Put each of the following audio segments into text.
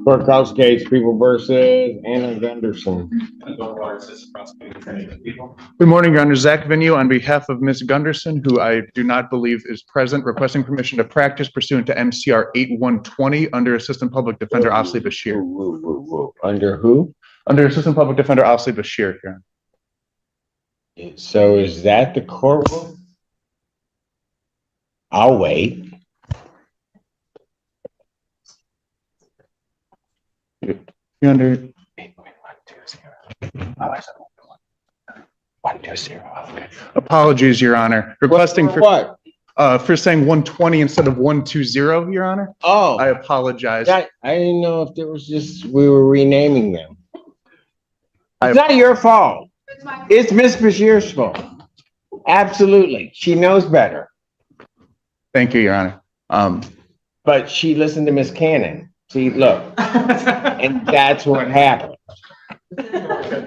Court calls case People versus Anna Gunderson. Good morning, Your Honor. Zach Vigneault on behalf of Ms. Gunderson, who I do not believe is present, requesting permission to practice pursuant to MCR 8120 under Assistant Public Defender Asli Bashir. Under who? Under Assistant Public Defender Asli Bashir, Your Honor. So is that the courtroom? I'll wait. You're under 8.120. Oh, I said 120. Okay. Apologies, Your Honor. Requesting for what? For saying 120 instead of 120, Your Honor. Oh, I apologize. I didn't know if there was just we were renaming them. It's not your fault. It's Miss Bashir's fault. Absolutely, she knows better. Thank you, Your Honor. But she listened to Miss Cannon. See, look, and that's what happened.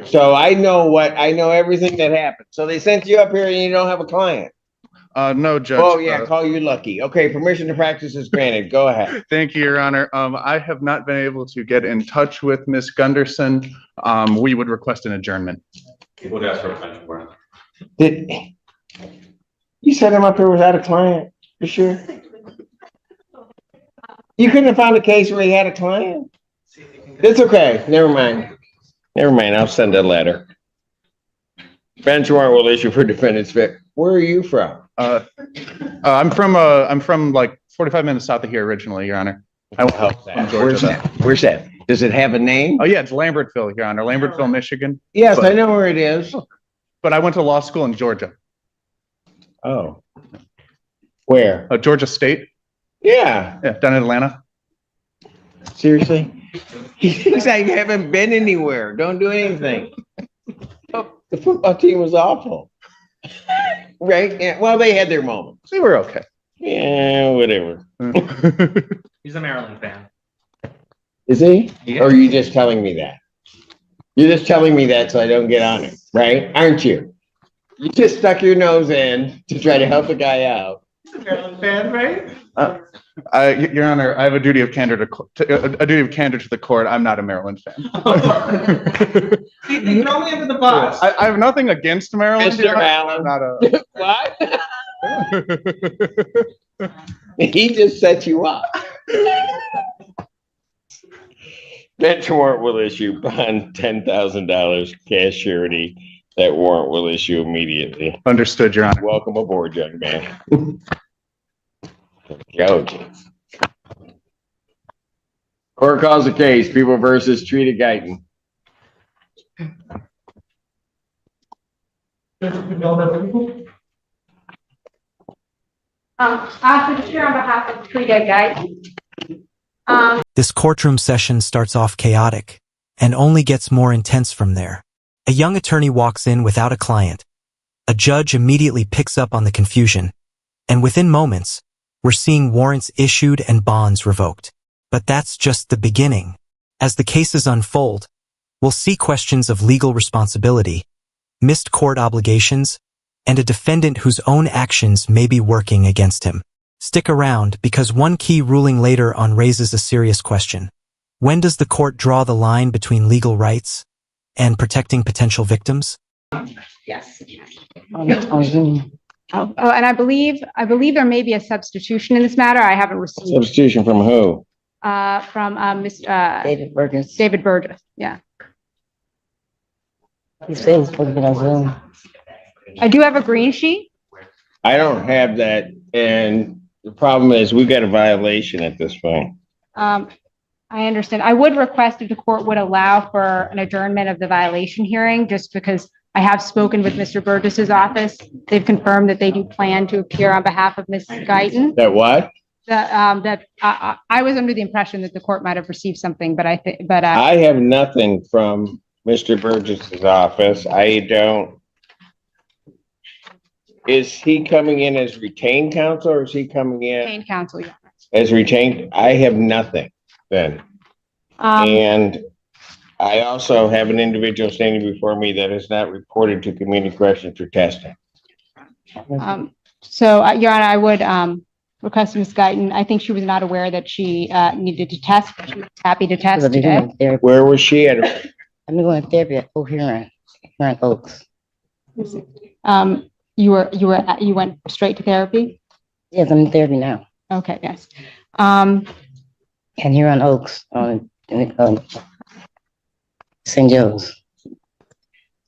So I know everything that happened. So they sent you up here and you don't have a client. No, Judge. Oh yeah, call you lucky. Okay, permission to practice is granted. Go ahead. Thank you, Your Honor. I have not been able to get in touch with Ms. Gunderson. We would request an adjournment. You would ask for a bench warrant. Did you sent him up here without a client? For sure. You couldn't have found a case where he had a client? It's okay. Never mind. Never mind. I'll send a letter. Bench warrant will issue for defendant's fit. Where are you from? I'm from like 45 minutes south of here originally, Your Honor. Where's that? Where's that? Does it have a name? Oh yeah, it's Lambertville, Your Honor. Lambertville, Michigan. Yes, I know where it is. But I went to law school in Georgia. Oh. Where? Georgia State. Yeah. Yeah, down in Atlanta. Seriously? He thinks I haven't been anywhere. Don't do anything. Oh, the football team was awful. Right? Yeah. Well, they had their moments. They were okay. Yeah, whatever. He's a Maryland fan. Is he? Yeah. Or are you just telling me that? You're just telling me that so I don't get on it, right? Aren't you? You just stuck your nose in to try to help the guy out. He's a Maryland fan, right? Your Honor, I have a duty of candor to the court. I'm not a Maryland fan. They throw me under the bus. I have nothing against Maryland. Mr. Allen. Not a... What? He just set you up. Bench warrant will issue bond $10,000 cash surety. That warrant will issue immediately. Understood, Your Honor. Welcome aboard, young man. Go. Court calls the case, People versus Trita Guyton. Asli Bashir on behalf of Trita Guyton. This courtroom session starts off chaotic and only gets more intense from there. A young attorney walks in without a client. A judge immediately picks up on the confusion, and within moments, we're seeing warrants issued and bonds revoked. But that's just the beginning. As the cases unfold, we'll see questions of legal responsibility, missed court obligations, and a defendant whose own actions may be working against him. Stick around because one key ruling later on raises a serious question. When does the court draw the line between legal rights and protecting potential victims? Yes. Oh, and I believe there may be a substitution in this matter. I haven't received. Substitution from who? From Mr. David Burgess. David Burgess. Yeah. He said he's supposed to be on Zoom. I do have a green sheet. I don't have that, and the problem is we got a violation at this point. I understand. I would request if the court would allow for an adjournment of the violation hearing, just because I have spoken with Mr. Burgess's office. They've confirmed that they do plan to appear on behalf of Ms. Guyton. That what? I was under the impression that the court might have received something, but I have nothing from Mr. Burgess's office. I don't. Is he coming in as retained counsel, or is he coming in retained counsel? Yeah. As retained? I have nothing then. And I also have an individual standing before me that has not reported to community corrections for testing. So, Your Honor, I would requesting Ms. Guyton. I think she was not aware that she needed to test. She was happy to Because test I've been today. going to therapy. Where was she at? I've been going to therapy at Coherent Oaks. You went straight to therapy? Yes, I'm in therapy now. Okay, yes. And here on Oaks on St. Joe's.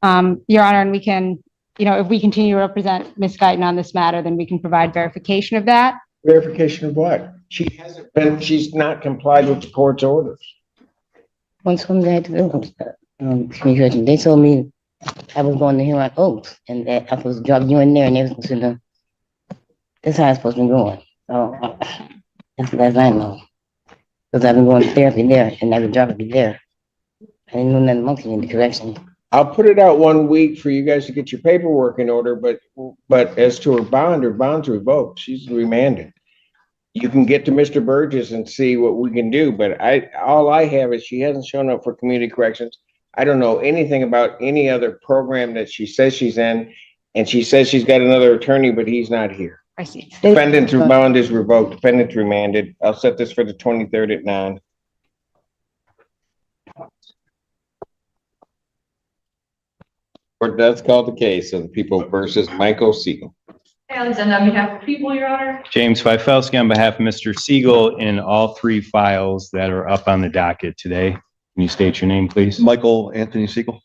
Your Honor, and we can, if we continue to represent Ms. Guyton on this matter, then we can provide verification of that. Verification of what? She's not complied with the court's orders. Once when they had to do communication, they told me I was going to here on Oaks and that I was dropping you in there and they was considered. That's how it's supposed to be going. So that's the last I know. Because I've been going to therapy there and I would drop it there. I didn't know nothing monkey in the correction. I'll put it out 1 week for you guys to get your paperwork in order, but as to her bond's revoked. She's remanded. You can get to Mr. Burgess and see what we can do, but all I have is she hasn't shown up for community corrections. I don't know anything about any other program that she says she's in, and she says she's got another attorney, but he's not here. I see. Defendant's bond is revoked. Defendant's remanded. I'll set this for the 23rd at 9. Court does call the case of the people versus Michael Siegel. And on behalf of the people, Your Honor. James Fifelski on behalf of Mr. Siegel in all 3 files that are up on the docket today. Can you state your name, please? Michael Anthony Siegel.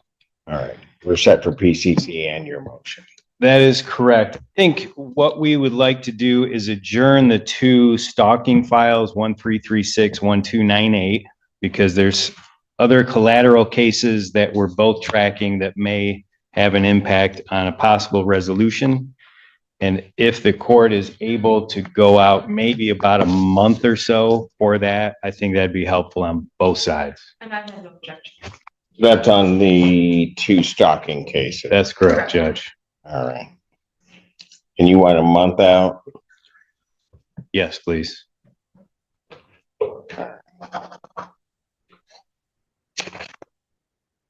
All right, we're set for PCC and your motion. That is correct. I think what we would like to do is adjourn the 2 stalking files, 1336, 1298, because there's other collateral cases that we're both tracking that may have an impact on a possible resolution. And if the court is able to go out maybe about a month or so for that, I think that'd be helpful on both sides. And I have no objection. That's on the 2 stalking cases. That's correct, Judge. All right. And you want a month out? Yes, please.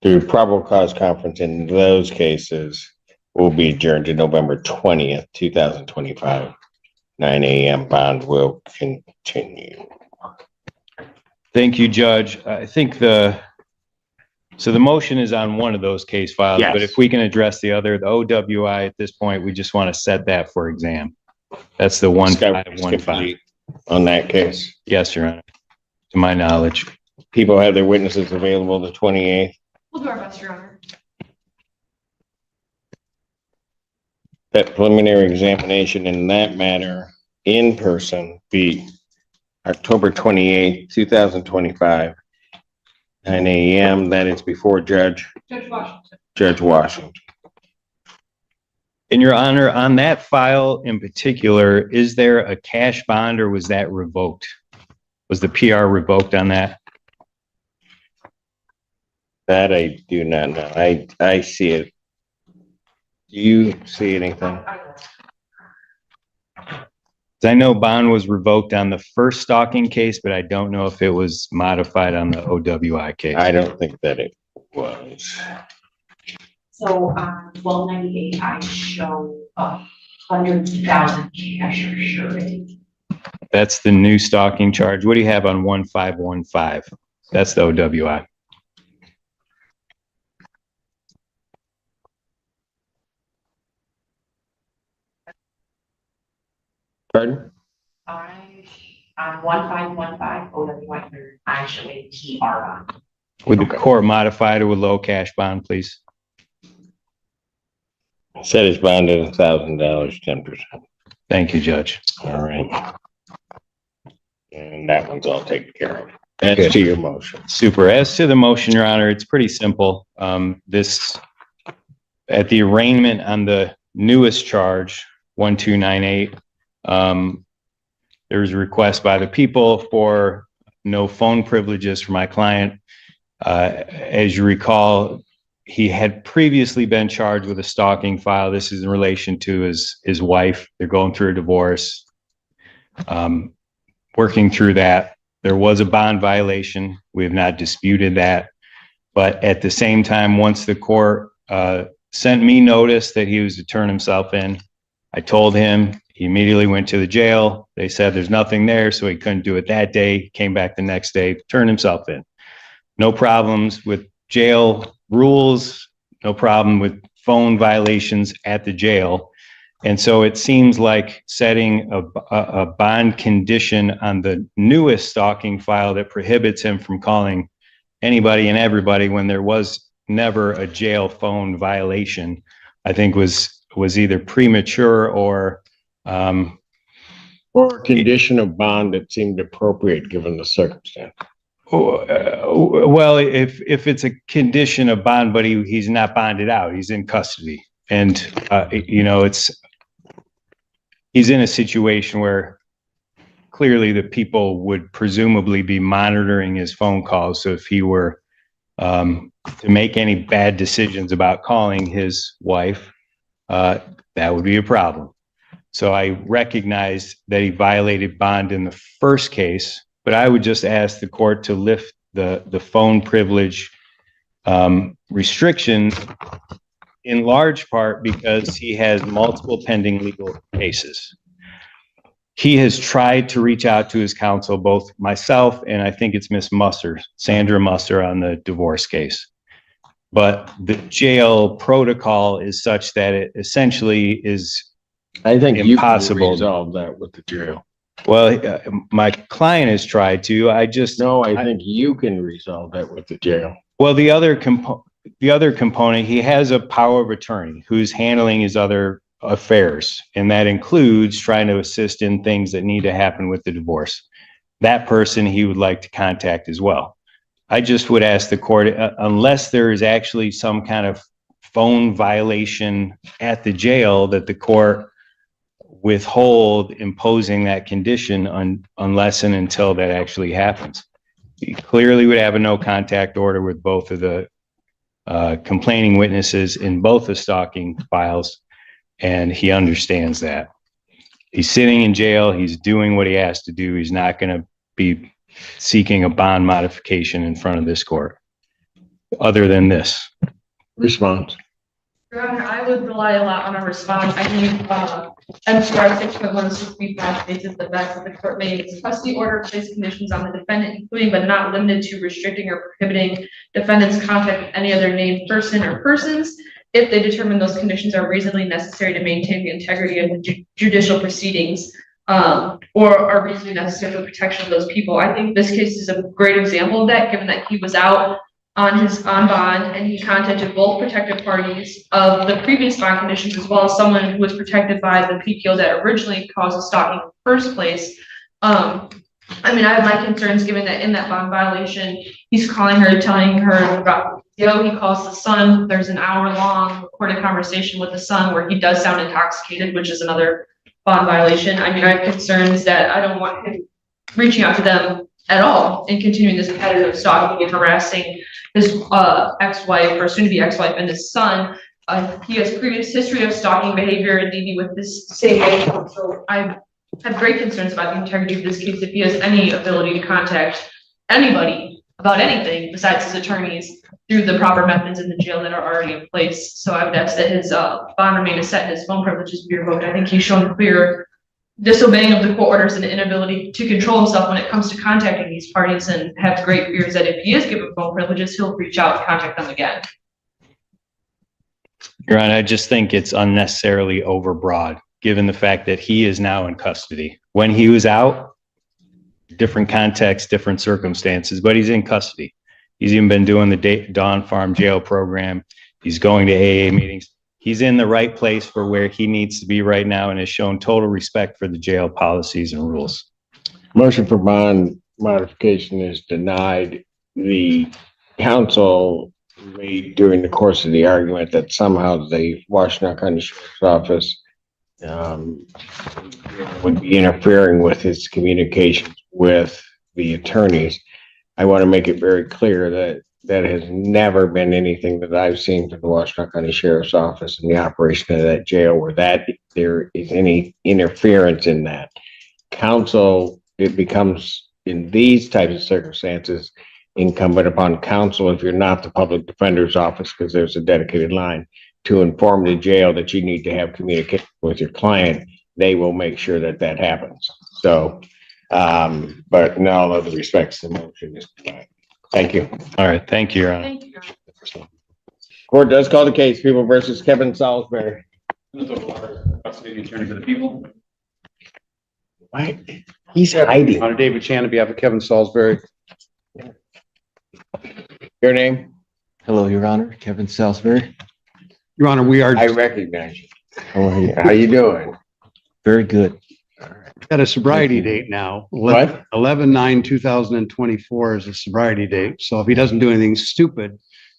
The probable cause conference in those cases will be adjourned to November 20th, 2025. 9 a.m. Bond will continue. Thank you, Judge. I think the motion is on one of those case files, Yes. but if we can address the other, the OWI at this point, we just want to set that for exam. That's the 1515. On that case, Yes, Your Honor. To my knowledge. people have their witnesses available the 28th. We'll do our best, Your Honor. That preliminary examination in that matter in person be October 28th, 2025, 9 a.m. That is before Judge Washington. In Your Honor, on that file in particular, is there a cash bond or was that revoked? Was the PR revoked on that? That I do not know. I see it. Do you see anything? I know bond was revoked on the first stalking case, but I don't know if it was modified on the OWI case. I don't think that it was. So on 1298, I show 100,000 cash or surety. That's the new stalking charge. What do you have on 1515? That's the OWI. Pardon? On 1515 OWI, I show a TR bond. Would the court modify to a low cash bond, please? Set his bond at $1,000, 10%. Thank you, Judge. All right. And that one's all taken care of. That's to your motion. Super. As to the motion, Your Honor, it's pretty simple. This, at the arraignment on the newest charge, 1298, there's a request by the people for no phone privileges for my client. As you recall, he had previously been charged with a stalking file. This is in relation to his wife. They're going through a divorce. Working through that, there was a bond violation. We have not disputed that. But at the same time, once the court sent me notice that he was to turn himself in, I told him He immediately went to the jail. They said there's nothing there, so he couldn't do it that day. Came back the next day, turned himself in. No problems with jail rules, no problem with phone violations at the jail. And so it seems like setting a bond condition on the newest stalking file that prohibits him from calling anybody and everybody when there was never a jail phone violation, I think was either premature or condition of bond that seemed appropriate given the circumstance. Well, if it's a condition of bond, but he's not bonded out, he's in custody. And, he's in a situation where clearly the people would presumably be monitoring his phone calls. So if he were to make any bad decisions about calling his wife, that would be a problem. So I recognize that he violated bond in the first case, but I would just ask the court to lift the phone privilege restriction in large part because he has multiple pending legal cases. He has tried to reach out to his counsel, both myself and I think it's Miss Musser, Sandra Musser, on the divorce case. But the jail protocol is such that it essentially is I think impossible. You can resolve that with the jail. Well, my client has tried to. I think you can resolve that with the jail. Well, the other component, he has a power of attorney who's handling his other affairs, and that includes trying to assist in things that need to happen with the divorce. That person he would like to contact as well. I just would ask the court, unless there is actually some kind of phone violation at the jail, that the court withhold imposing that condition unless and until that actually happens. He clearly would have a no contact order with both of the complaining witnesses in both the stalking files, and he understands that. He's sitting in jail. He's doing what he has to do. He's not going to be seeking a bond modification in front of this court. Other than this. Response. Your Honor, I would rely a lot on a response. I think MCR 6.1635 states the best that the court may use custody order place conditions on the defendant, including but not limited to restricting or prohibiting defendant's contact with any other named person or persons if they determine those conditions are reasonably necessary to maintain the integrity of the judicial proceedings or are reasonably necessary for the protection of those people. I think this case is a great example of that, given that he was out on bond and he contacted both protected parties of the previous bond conditions, as well as someone who was protected by the PPO that originally caused the stalking in the first place. I mean, I have my concerns given that in that bond violation, he's calling her, telling her about, he calls the son. There's an hour-long recorded conversation with the son where he does sound intoxicated, which is another bond violation. I mean, I have concerns that I don't want him reaching out to them at all and continuing this pattern of stalking and harassing his ex-wife or soon-to-be ex-wife and his son. He has previous history of stalking behavior and maybe with this same victim. So I have great concerns about the integrity of this case if he has any ability to contact anybody about anything besides his attorneys through the proper methods in the jail that are already in place. So I would ask that his bond remain as set and his phone privileges be revoked. I think he's shown clear disobeying of the court orders and inability to control himself when it comes to contacting these parties, and have great fears that if he is given phone privileges, he'll reach out and contact them again. Your Honor, I just think it's unnecessarily overbroad, given the fact that he is now in custody. When he was out, different context, different circumstances, but he's in custody. He's even been doing the Dawn Farm Jail program. He's going to AA meetings. He's in the right place for where he needs to be right now and has shown total respect for the jail policies and rules. Motion for bond modification is denied. The counsel made during the course of the argument that somehow the Washington County Sheriff's Office would be interfering with his communications with the attorneys. I want to make it very clear that that has never been anything that I've seen from the Washington County Sheriff's Office in the operation of that jail where that there is any interference in that. Counsel, it becomes in these types of circumstances incumbent upon counsel, if you're not the public defender's office, because there's a dedicated line, to inform the jail that you need to have communication with your client they will make sure that that happens. So, but in all other respects, the motion is fine. Thank you. All right, thank you, Your Honor. Thank you. Court does call the case, People versus Kevin Salisbury. Attorney for the people. What? He's hiding. Honor David Chan, on behalf of Kevin Salisbury. Your name? Hello, Your Honor, Kevin Salisbury. Your Honor, we are I recognize you. How you doing? Very good. at a sobriety date now. What? 11/9/2024 is a sobriety date. So if he doesn't do anything stupid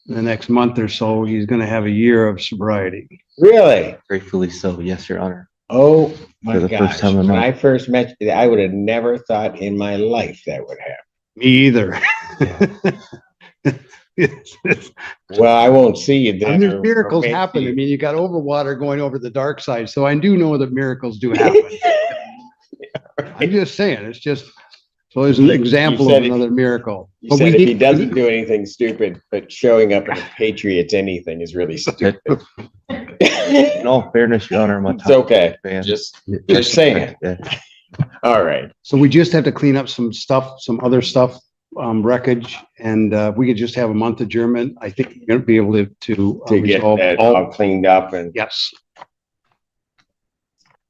in the next month or so, he's going to have a year of sobriety. Really? Gratefully so, yes, Your Honor. Oh my For the first gosh. time in When my- I first met you, I would have never thought in my life that would happen. Me either. Well, I won't see you then. And there's or miracles maybe- happen. I mean, you got overwater going over the dark side. So I do know that miracles do happen. I'm just saying, it's just, so there's an example said of if- another miracle. You But we said if he did- doesn't do anything stupid, but showing up in a Patriots anything is really stupid. In all fairness, Your Honor, It's okay. fan. Just saying. Yeah. All right. So we just have to clean up some stuff, some other stuff, wreckage, and if we could just have a month adjournment, I think we're gonna be able to To get resolve that all. all cleaned up and Yes,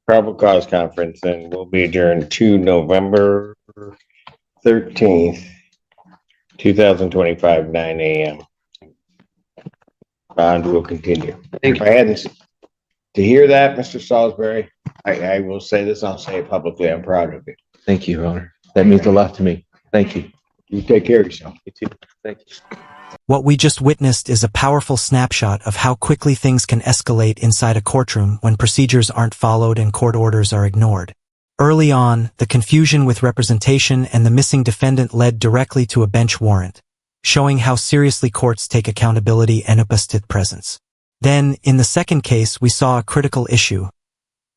probable cause conference, and we'll be adjourned to November 13th, 2025, 9 a.m. Bond will continue. Thank If I hadn't, to hear that, Mr. Salisbury, I will say this, I'll say it publicly, I'm proud of you. Thank you, Your Honor. That means a lot to me. Thank you. You take care of yourself. You too. Thank you. What we just witnessed is a powerful snapshot of how quickly things can escalate inside a courtroom when procedures aren't followed and court orders are ignored. Early on, the confusion with representation and the missing defendant led directly to a bench warrant, showing how seriously courts take accountability and upestit presence. Then, in the second case, we saw a critical issue: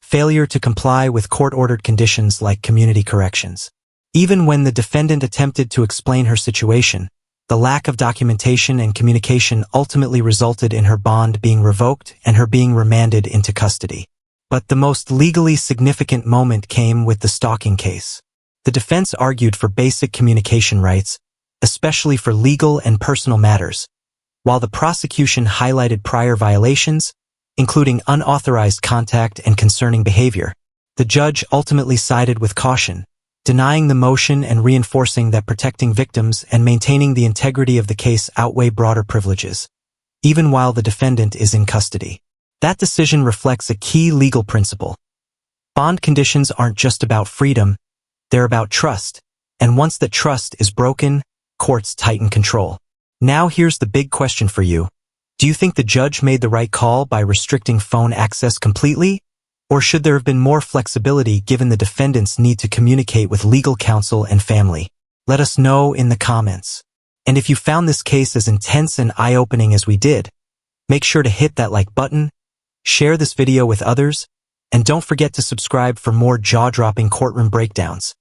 failure to comply with court-ordered conditions like community corrections. Even when the defendant attempted to explain her situation, the lack of documentation and communication ultimately resulted in her bond being revoked and her being remanded into custody. But the most legally significant moment came with the stalking case. The defense argued for basic communication rights, especially for legal and personal matters, while the prosecution highlighted prior violations, including unauthorized contact and concerning behavior. The judge ultimately sided with caution, denying the motion and reinforcing that protecting victims and maintaining the integrity of the case outweigh broader privileges, even while the defendant is in custody. That decision reflects a key legal principle. Bond conditions aren't just about freedom, they're about trust, and once that trust is broken, courts tighten control. Now here's the big question for you. Do you think the judge made the right call by restricting phone access completely? Or should there have been more flexibility given the defendant's need to communicate with legal counsel and family? Let us know in the comments. And if you found this case as intense and eye-opening as we did, make sure to hit that like button, share this video with others, and don't forget to subscribe for more jaw-dropping courtroom breakdowns.